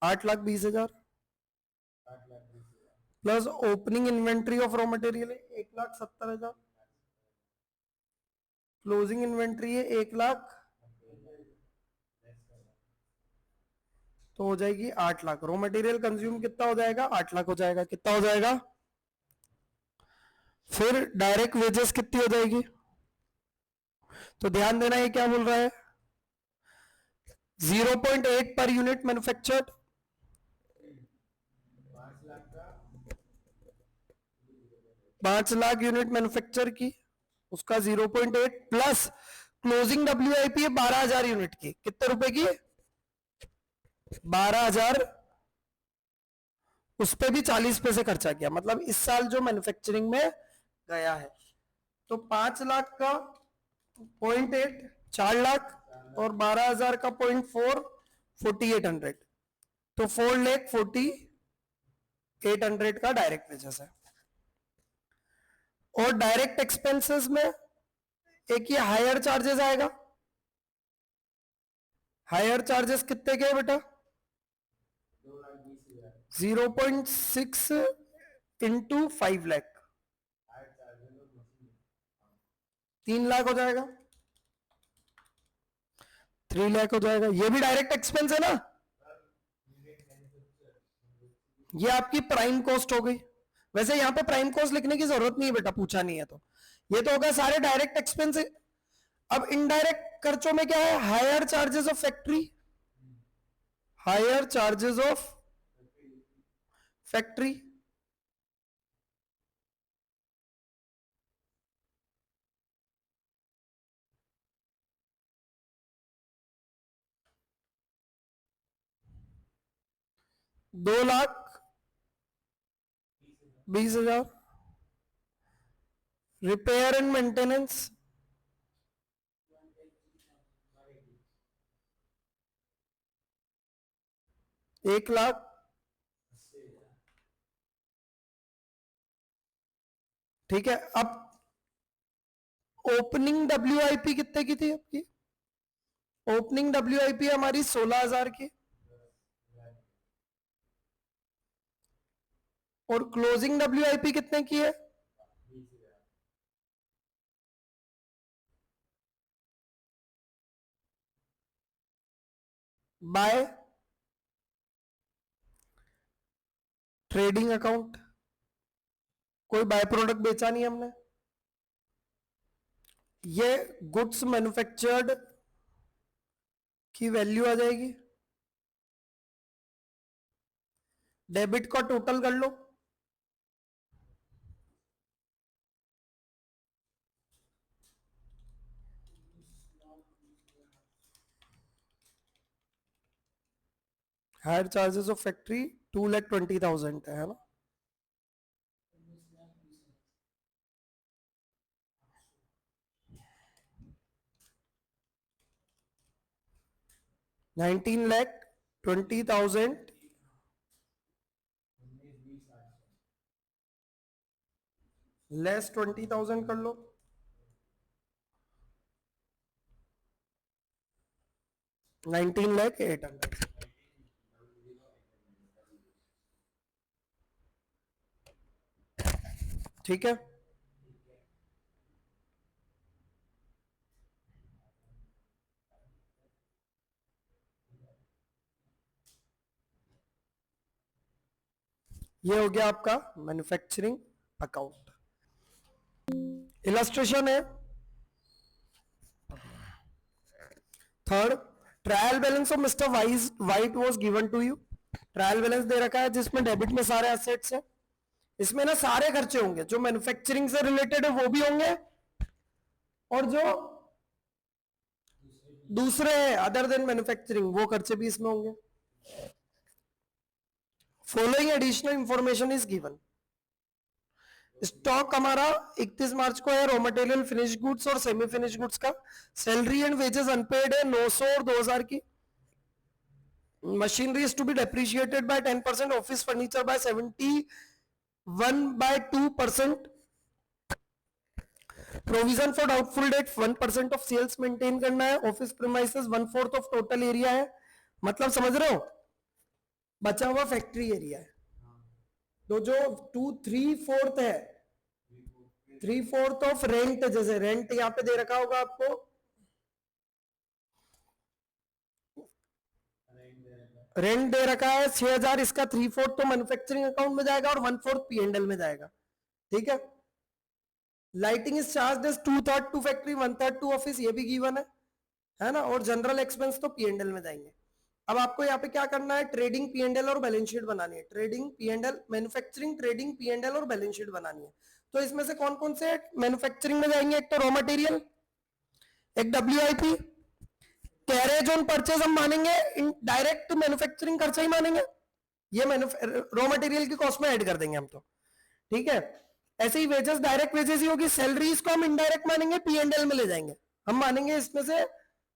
8,20,000 plus opening inventory of raw material है 1,70,000, क्लोजिंग इन्वेंट्री है 1,00,000, तो हो जाएगी 8 लाख। रॉ मटेरियल कंज्यूम कितना हो जाएगा, 8 लाख हो जाएगा। कितना हो जाएगा, फिर डायरेक्ट वेजेस कितनी हो जाएगी, तो ध्यान देना ये क्या बोल रहा है, 0.8 per unit manufactured, 5 lakh unit manufacture की, उसका 0.8 प्लस क्लोजिंग WIP है 12,000 यूनिट की, कितने रुपए की, 12,000, उस पर भी 40 पैसे खर्चा किया, मतलब इस साल जो मैन्युफैक्चरिंग में गया है। तो 5 लाख का 0.8 4 लाख, और 12,000 का 0.4 4,800, तो 4,40,000 800 का डायरेक्ट वेजेस है। और डायरेक्ट एक्सपेंसेस में एक ये हायर चार्जेस आएगा। हायर चार्जेस कितने के बेटा? 0.6 इंटू 5 लाख, 3 लाख हो जाएगा, 3 लाख हो जाएगा। ये भी डायरेक्ट एक्सपेंस है ना, ये आपकी प्राइम कॉस्ट हो गई। वैसे यहां पे प्राइम कॉस्ट लिखने की जरूरत नहीं है बेटा, पूछा नहीं है तो। ये तो होगा सारे डायरेक्ट एक्सपेंस। अब इनडायरेक्ट खर्चों में क्या है? Higher charges of factory, higher charges of factory, दो लाख 20,000। Repair and maintenance 1,00,000। ठीक है। अब ओपनिंग डब्ल्यूआईपी कितने की थी आपकी? ओपनिंग डब्ल्यूआईपी हमारी 16,000 की, और क्लोजिंग डब्ल्यूआईपी कितने की है? बाय ट्रेडिंग अकाउंट, कोई बाय प्रोडक्ट बेचा नहीं हमने। ये गुड्स मैन्युफैक्चर्ड की वैल्यू आ जाएगी। डेबिट का टोटल कर लो, हायर चार्जेस ऑफ फैक्ट्री 2,20,000 है ना। $19,20,000 लेस 20,000 कर लो, $19,800। ठीक है। ये हो गया आपका मैन्युफैक्चरिंग अकाउंट। इलस्ट्रेशन है third, trial balance of mister White was given to you. Trial balance दे रखा है जिसमें डेबिट में सारे एसेट्स हैं। इसमें ना सारे खर्चे होंगे, जो मैन्युफैक्चरिंग से रिलेटेड है वो भी होंगे, और जो दूसरे अदर देन मैन्युफैक्चरिंग वो खर्चे भी इसमें होंगे। Following additional information is given. Stock हमारा 31 मार्च को है, रॉ मटेरियल, फिनिश गुड्स और सेमी फिनिश गुड्स का। सैलरी एंड वेजेस अनपेड है 900 और 2,000 की। Machinery is to be depreciated by 10%, office furniture by 71/2%। Provision for doubtful debt 1% of sales maintain करना है। Office premises 1/4 of total area है, मतलब समझ रहे हो, बचा हुआ फैक्ट्री एरिया है। तो जो 2/3/4 है, 3/4 ऑफ रेंट, जैसे रेंट यहां पे दे रखा होगा आपको, रेंट दे रखा है 6,000, इसका 3/4 तो मैन्युफैक्चरिंग अकाउंट में जाएगा और 1/4 P&L में जाएगा। ठीक है। Lighting is charge as 2/3 to factory, 1/3 to office, ये भी गिवन है ना। और जनरल एक्सपेंस तो P&L में जाएंगे। अब आपको यहाँ पे क्या करना है? ट्रेडिंग P&L और बैलेंस शीट बनानी है। Trading P&L, manufacturing, trading P&L और बैलेंस शीट बनानी है। तो इसमें से कौन कौन से मैन्युफैक्चरिंग में जाएंगे? एक तो रॉ मटेरियल, एक WIP, कैरेज ऑन परचेज हम मानेंगे, डायरेक्ट मैन्युफैक्चरिंग खर्चा ही मानेंगे, ये रॉ मटेरियल की कॉस्ट में ऐड कर देंगे हम तो। ठीक है। ऐसे ही वेजेस डायरेक्ट वेजेस ही होगी। सैलरीज को हम इनडायरेक्ट मानेंगे, P&L में ले जाएंगे। हम मानेंगे इसमें से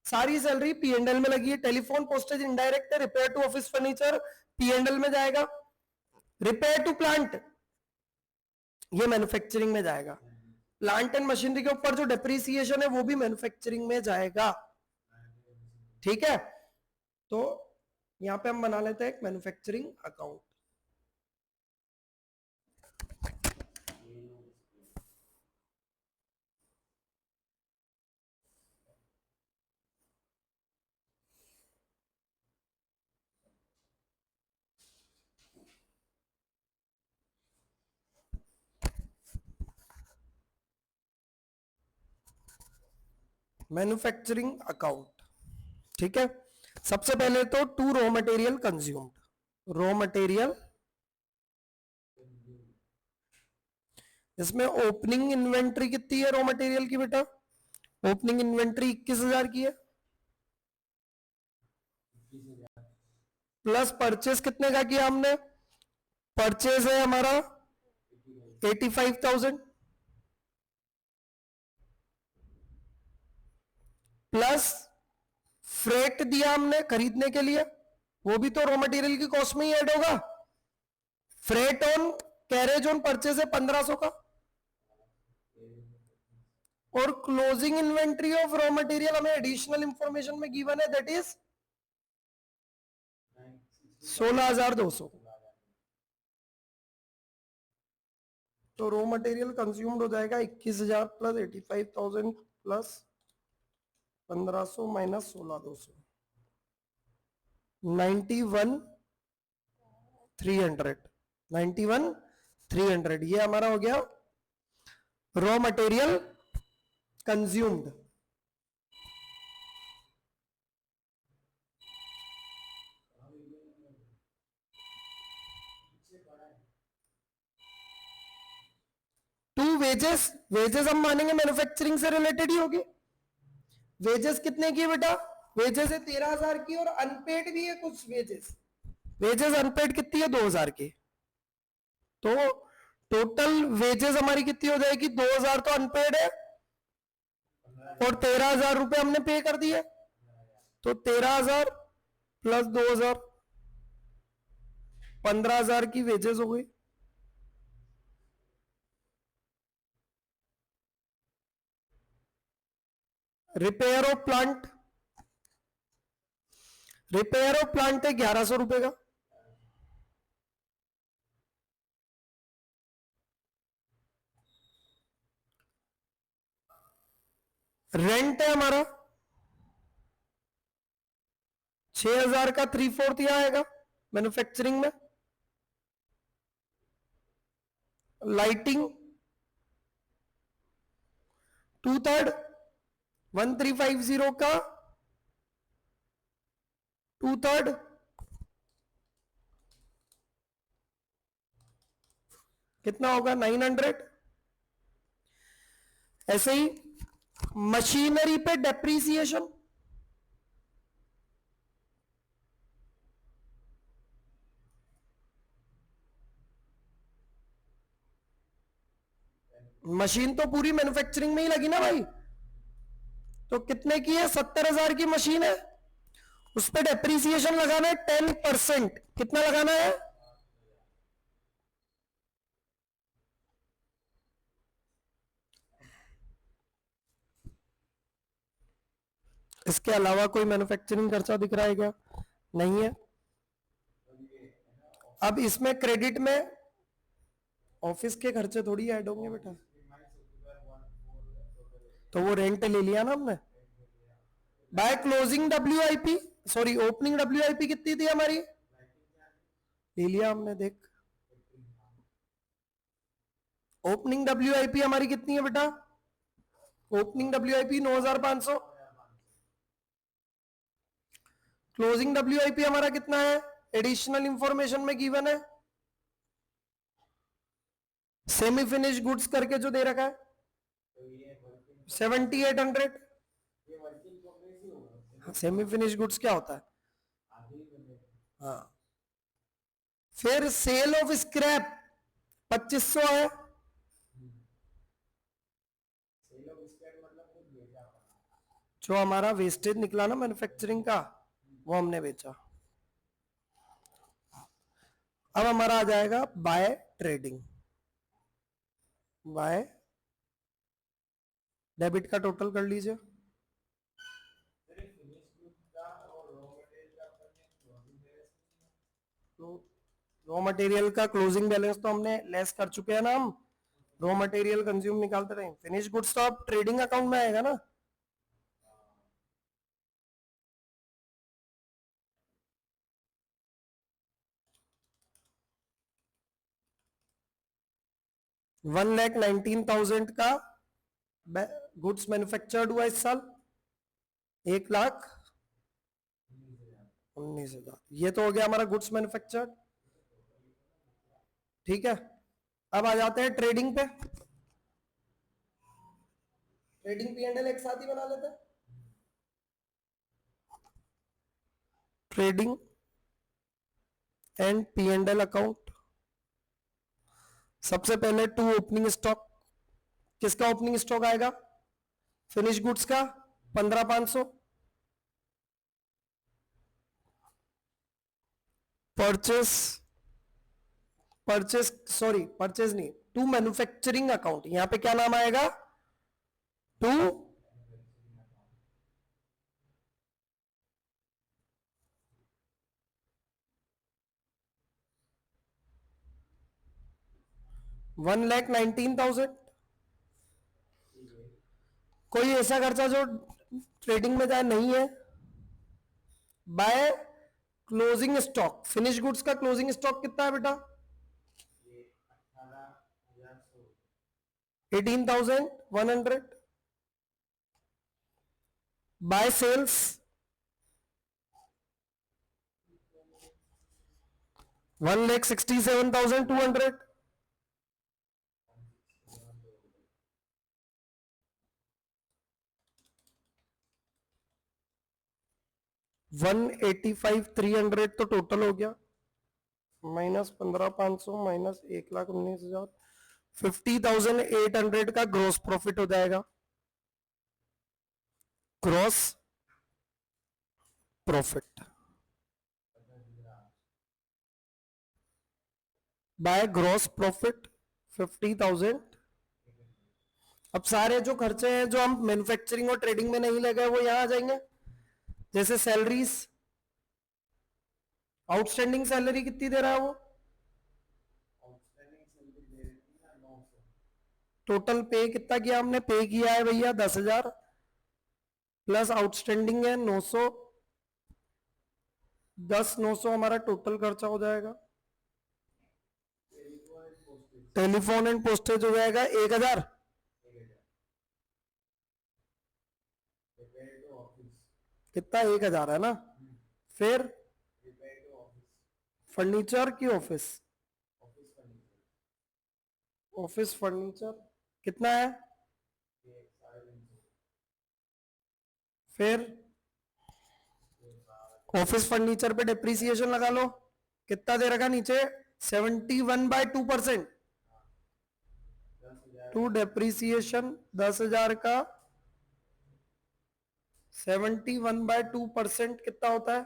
सारी सैलरी P&L में लगी है। टेलीफोन पोस्टेज इनडायरेक्ट है। Repair to office furniture P&L में जाएगा। रिपेयर टू प्लांट, ये मैन्युफैक्चरिंग में जाएगा। प्लांट एंड मशीनरी के ऊपर जो डेप्रिसिएशन है वो भी मैन्युफैक्चरिंग में जाएगा। ठीक है, तो यहां पे हम बना लेते हैं एक मैन्युफैक्चरिंग अकाउंट। मैन्युफैक्चरिंग अकाउंट, ठीक है। सबसे पहले तो to raw material consumed, raw material, इसमें ओपनिंग इन्वेंट्री कितनी है रॉ मटेरियल की बेटा? ओपनिंग इन्वेंट्री 21,000 की है, प्लस परचेस कितने का किया हमने? परचेस है हमारा 85,000, प्लस फ्रेट दिया हमने खरीदने के लिए, वो भी तो रॉ मटेरियल की कॉस्ट में ही ऐड होगा। Freight on carriage on purchase है 1500 का, और closing inventory of raw material हमें एडिशनल इंफॉर्मेशन में गिवन है, दैट इज 16,200। तो रॉ मटेरियल कंज्यूम्ड हो जाएगा 21,000 प्लस 85,000 प्लस 1500 माइनस 16,200, 91,300, 91,300। ये हमारा हो गया raw material consumed. To wages, wages हम मानेंगे मैन्युफैक्चरिंग से रिलेटेड ही होगी। वेजेस कितने की है बेटा? वेजेस है 13,000 की, और अनपेड भी है कुछ वेजेस। वेजेस अनपेड कितनी है? 2,000 की। तो टोटल वेजेस हमारी कितनी हो जाएगी? 2,000 तो अनपेड है, और 13,000 रुपए हमने पे कर दिए, तो 13,000 प्लस 2,000, 15,000 की वेजेस हो गई। Repair of plant, repair of plant है 1,100 रुपए का। रेंट है हमारा 6,000 का 3/4 यहां आएगा मैन्युफैक्चरिंग में। लाइटिंग 2/3, 1,350 का 2/3, कितना होगा? 900। ऐसे ही मशीनरी पे डेप्रीसिएशन, मशीन तो पूरी मैन्युफैक्चरिंग में ही लगी ना भाई, तो कितने की है? 70,000 की मशीन है, उस पर डेप्रीसिएशन लगाना है 10%। कितना लगाना है? इसके अलावा कोई मैन्युफैक्चरिंग खर्चा दिख रहा है क्या? नहीं है। अब इसमें क्रेडिट में ऑफिस के खर्चे थोड़ी ऐड होंगे बेटा, तो वो रेंट ले लिया ना हमने। By closing WIP, sorry opening WIP कितनी थी हमारी? ले लिया हमने, देख। ओपनिंग WIP हमारी कितनी है बेटा? Opening WIP 9,500। क्लोजिंग WIP हमारा कितना है? एडिशनल इंफॉर्मेशन में गिवन है, सेमी फिनिश गुड्स करके जो दे रखा है 7,800। सेमी फिनिश गुड्स क्या होता है? हाँ। फिर सेल ऑफ स्क्रैप 2,500 है, जो हमारा वेस्टेज निकला ना मैन्युफैक्चरिंग का, वो हमने बेचा। अब हमारा आ जाएगा बाय ट्रेडिंग। बाय डेबिट का टोटल कर लीजिए। रॉ मटेरियल का क्लोजिंग बैलेंस तो हमने लेस कर चुके हैं ना हम, रॉ मटेरियल कंज्यूम निकालते रहे। फिनिश गुड्स तो अब ट्रेडिंग अकाउंट में आएगा ना। $1,19,000 का गुड्स मैन्युफैक्चर्ड हुआ इस साल, 1,19,000। ये तो हो गया हमारा गुड्स मैन्युफैक्चर्ड। ठीक है, अब आ जाते हैं ट्रेडिंग पे। ट्रेडिंग पी एंड एल एक साथ ही बना लेते हैं। Trading and P and L account. सबसे पहले टू ओपनिंग स्टॉक। किसका ओपनिंग स्टॉक आएगा? फिनिश गुड्स का 15,500। परचेस परचेस नहीं, टू मैन्युफैक्चरिंग अकाउंट। यहां पे क्या नाम आएगा? टू $1,19,000। कोई ऐसा खर्चा जो ट्रेडिंग में जाए नहीं है। By closing stock. Finish goods का क्लोजिंग स्टॉक कितना है बेटा? 18,100। Bye sales 1,67,200। 1,85,300 तो टोटल हो गया, माइनस 15,500 माइनस 1,19,000, 50,800 का ग्रोस प्रॉफिट हो जाएगा। Gross profit by gross profit 50,000। अब सारे जो खर्चे हैं जो हम मैन्युफैक्चरिंग और ट्रेडिंग में नहीं लगे वो यहां आ जाएंगे। जैसे सैलरीज, आउटस्टैंडिंग सैलरी कितनी दे रहा है वो? टोटल पे कितना किया हमने? पे किया है भैया 10,000 प्लस आउटस्टैंडिंग है 900। 10,900 हमारा टोटल खर्चा हो जाएगा। टेलीफोन एंड पोस्टेज हो जाएगा 1,000। कितना? 1,000 है ना। फिर फर्नीचर की ऑफिस, ऑफिस फर्नीचर कितना है? फिर ऑफिस फर्नीचर पे डिप्रिसिएशन लगा लो। कितना दे रखा नीचे? 71/2%। टू डिप्रिसिएशन 10,000 का 71/2% कितना होता है?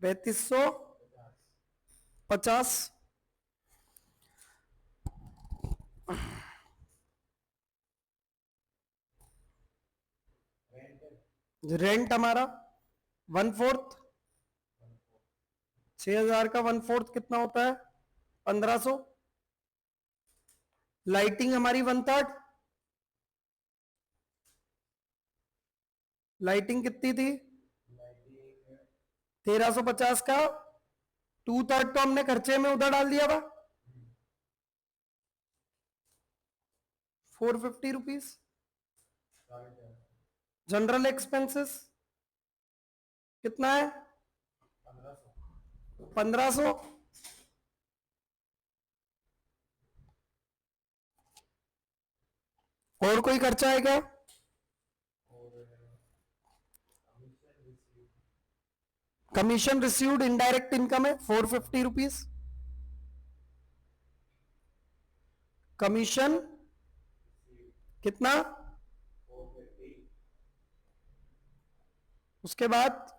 3,550। रेंट हमारा 1/4। 6,000 का 1/4 कितना होता है? 1,500। लाइटिंग हमारी 1/3। लाइटिंग कितनी थी? 1,350 का 2/3 तो हमने खर्चे में उधर डाल दिया था, 450 रुपीज। जनरल एक्सपेंसेस कितना है? 1,500। और कोई खर्चा है क्या? कमीशन रिसीव्ड इनडायरेक्ट इनकम है 450 रुपीज। कमीशन कितना? उसके बाद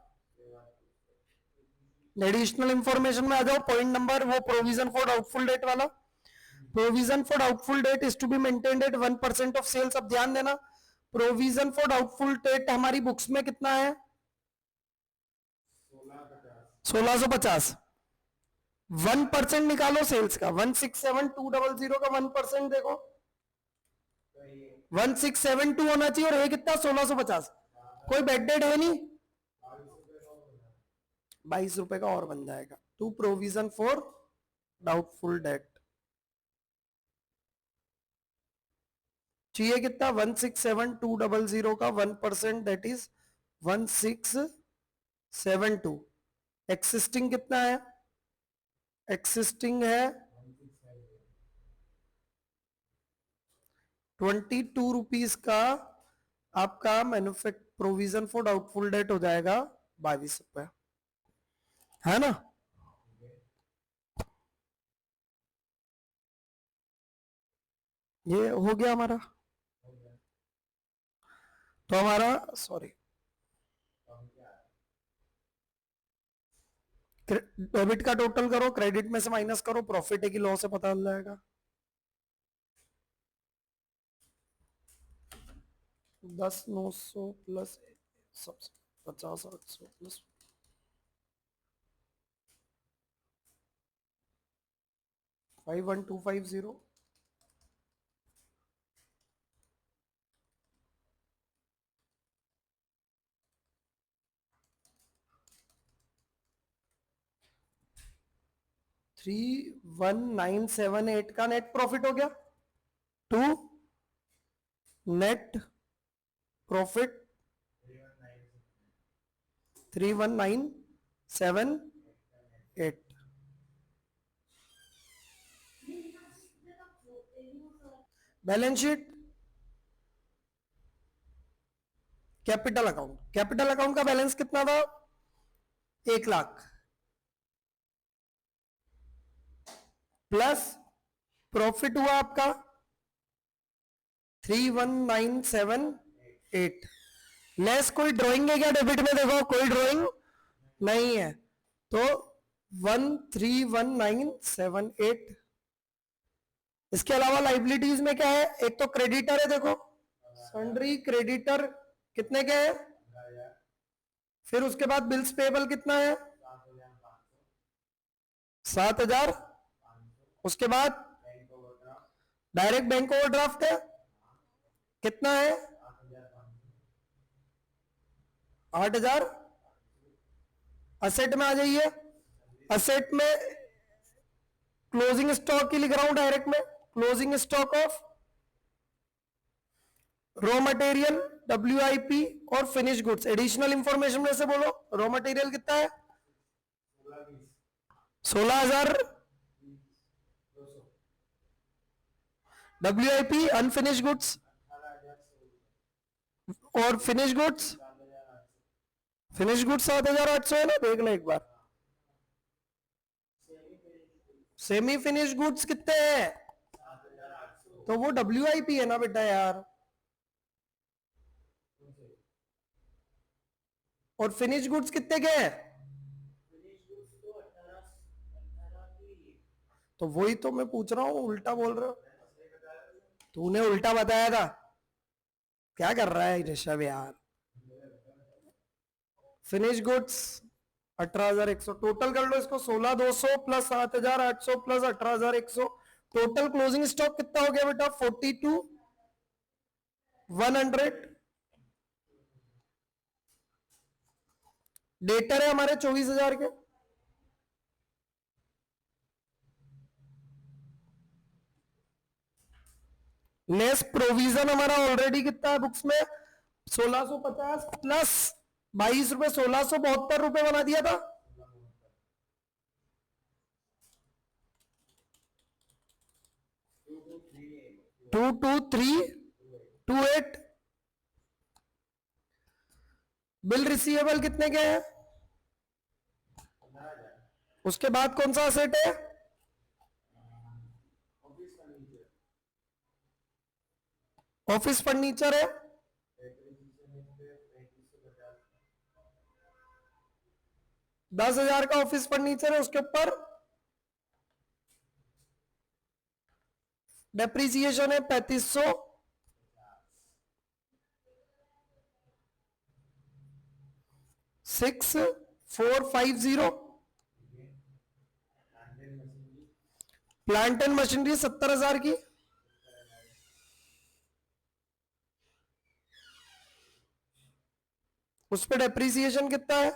एडिशनल इंफॉर्मेशन में आ जाओ, पॉइंट नंबर वो प्रोविजन फॉर डाउटफुल डेट वाला। Provision for doubtful debt is to be maintained at 1% of sales. अब ध्यान देना, प्रोविजन फॉर डाउटफुल डेट हमारी बुक्स में कितना है? 1650। 1% निकालो सेल्स का, 167,200 का 1% देखो, 1672 होना चाहिए, और ये कितना? 1650। कोई बेड डेट है नहीं, 22 रुपए का और बन जाएगा। To provision for doubtful debt चाहिए कितना? 167,200 का 1%, दैट इज 1672। एक्सिस्टिंग कितना है? एक्सिस्टिंग है 22 रुपीज का। आपका manufacture provision for doubtful date हो जाएगा 22 रुपए, है ना? ये हो गया हमारा। तो हमारा, सॉरी, डेबिट का टोटल करो, क्रेडिट में से माइनस करो, प्रॉफिट है कि लॉस है पता चल जाएगा। 10,900 प्लस 50,800 प्लस 51,250। 31,978 का नेट प्रॉफिट हो गया। To net profit 31,978। Balance sheet, capital account. Capital account का बैलेंस कितना था? 1,00,000 प्लस प्रॉफिट हुआ आपका 31,978 लेस कोई ड्राइंग है क्या डेबिट में? देखो कोई ड्राइंग नहीं है, तो 131978। इसके अलावा लाइबिलिटीज में क्या है? एक तो क्रेडिटर है, देखो सन्ड्री क्रेडिटर कितने के हैं? फिर उसके बाद बिल्स पेबल कितना है? 7,000। उसके बाद डायरेक्ट बैंक ओवरड्राफ्ट है कितना है? 8,000। असेट में आ जाइए, असेट में क्लोजिंग स्टॉक की लिख रहा हूं डायरेक्ट में, closing stock of raw material WIP और फिनिश गुड्स। एडिशनल इंफॉर्मेशन में से बोलो, रॉ मटेरियल कितना है? 16,000। WIP अनफिनिश गुड्स और फिनिश गुड्स, फिनिश गुड्स 7,800 है ना? देख ले एक बार, सेमी फिनिश गुड्स कितने हैं? तो वो WIP है ना बेटा यार, और फिनिश गुड्स कितने के हैं? तो वही तो मैं पूछ रहा हूँ, उल्टा बोल रहा हूँ। तूने उल्टा बताया था, क्या कर रहा है ऋषभ यार? Finish goods 18,100। टोटल कर लो इसको, 16,200 plus 7,800 plus 18,100। Total closing stock कितना हो गया बेटा? 42,100। डेटर है हमारे 24,000 के। लेस प्रोविजन हमारा ऑलरेडी कितना है बुक्स में? 1650 प्लस 22 रुपए, 1672 रुपए बना दिया था। 22328। बिल रिसीवेबल कितने के हैं? उसके बाद कौन सा असेट है? ऑफिस फर्नीचर है। 10,000 का ऑफिस फर्नीचर है, उसके ऊपर डेप्रीसिएशन है 3500, 6450। प्लांट एंड मशीनरी 70,000 की, उस पर डेप्रीसिएशन कितना है?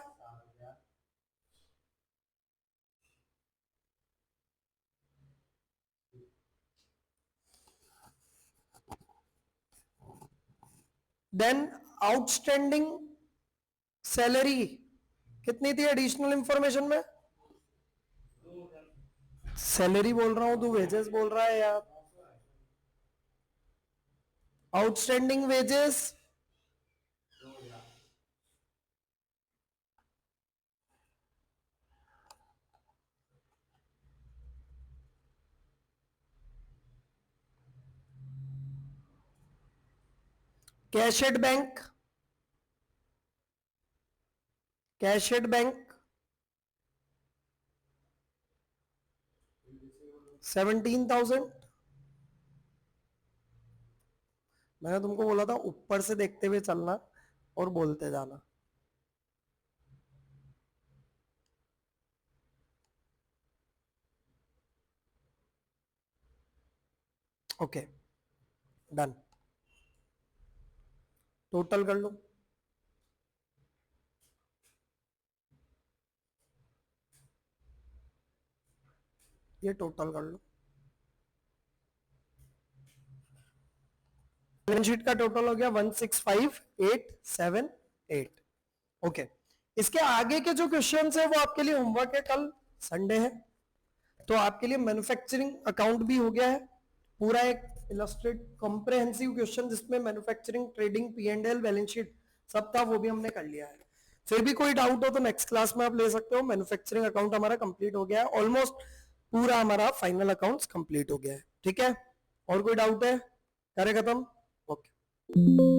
देन आउटस्टैंडिंग सैलरी कितनी थी एडिशनल इंफॉर्मेशन में? सैलरी बोल रहा हूं, तू वेजेस बोल रहा है यार। Outstanding wages cash at bank, cash at bank 17,000। मैंने तुमको बोला था ऊपर से देखते हुए चलना और बोलते जाना। ओके डन, टोटल कर लो। ये टोटल कर लो, बैलेंस शीट का टोटल हो गया 165878। ओके, इसके आगे के जो क्वेश्चंस है वो आपके लिए होमवर्क है, कल संडे है तो आपके लिए मैन्युफैक्चरिंग अकाउंट भी हो गया है, पूरा एक इलस्ट्रेट कॉम्प्रिहेंसिव क्वेश्चन जिसमें manufacturing, trading, P&L, balance sheet सब था, वो भी हमने कर लिया है। फिर भी कोई डाउट हो तो नेक्स्ट क्लास में आप ले सकते हो। मैन्युफैक्चरिंग अकाउंट हमारा कंप्लीट हो गया है, ऑलमोस्ट पूरा हमारा फाइनल अकाउंट्स कंप्लीट हो गया है। ठीक है, और कोई डाउट है? करे खत्म। ओके।